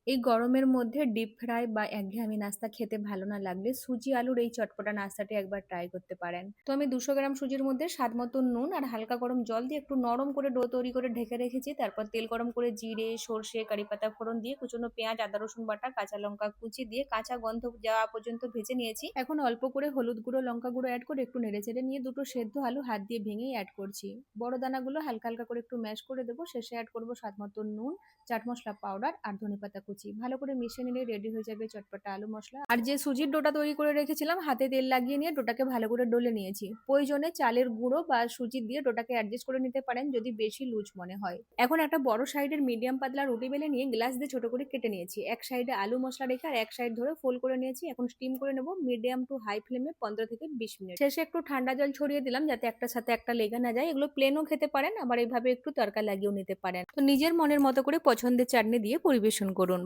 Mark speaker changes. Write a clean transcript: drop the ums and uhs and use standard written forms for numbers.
Speaker 1: এই গরমের মধ্যে ডিপ ফ্রাই বা একঘেয়েমি নাস্তা খেতে ভালো না লাগলে সুজি আলুর এই চটপটা নাস্তাটি একবার ট্রাই করতে পারেন। তো আমি 200 গ্রাম সুজির মধ্যে স্বাদ মতো নুন আর হালকা গরম জল দিয়ে একটু নরম করে ডো তৈরি করে ঢেকে রেখেছি। তারপর তেল গরম করে জিরে, সর্ষে, কারি পাতা ফোড়ন দিয়ে কুচনো পেঁয়াজ, আদা রসুন বাটা, কাঁচা লঙ্কা কুচি দিয়ে কাঁচা গন্ধ যাওয়া পর্যন্ত ভেজে নিয়েছি। এখন অল্প করে হলুদ গুঁড়ো, লঙ্কা গুঁড়ো অ্যাড করে একটু নেড়েচেড়ে নিয়ে দুটো সেদ্ধ আলু হাত দিয়ে ভেঙেই অ্যাড করছি। বড় দানাগুলো হালকা হালকা করে একটু ম্যাশ করে দেবো। শেষে অ্যাড করবো স্বাদ মতো নুন, চাট মশলা পাউডার আর ধনেপাতা কুচি। ভালো করে মিশিয়ে নিলে রেডি হয়ে যাবে চটপটা আলু মশলা। আর যে সুজির ডোটা তৈরি করে রেখেছিলাম, হাতে তেল লাগিয়ে নিয়ে ডোটাকে ভালো করে ডলে নিয়েছি। প্রয়োজনে চালের গুঁড়ো বা সুজি দিয়ে ডোটাকে অ্যাডজাস্ট করে নিতে পারেন যদি বেশি লুজ মনে হয়। এখন একটা বড় সাইডের মিডিয়াম পাতলা রুটি বেলে নিয়ে গ্লাস দিয়ে ছোট করে কেটে নিয়েছি। এক সাইডে আলু মশলা রেখে আর এক সাইড ধরে ফোল্ড করে নিয়েছি। এখন স্টিম করে নেব মিডিয়াম টু হাই ফ্লেমে 15 থেকে 20 মিনিট। শেষে একটু ঠান্ডা জল ছড়িয়ে দিলাম যাতে একটার সাথে একটা লেগে না যায়। এগুলো প্লেনও খেতে পারেন, আবার এইভাবে একটু তরকা লাগিয়েও নিতে পারেন। তো নিজের মনের মতো করে পছন্দের চাটনি দিয়ে পরিবেশন করুন।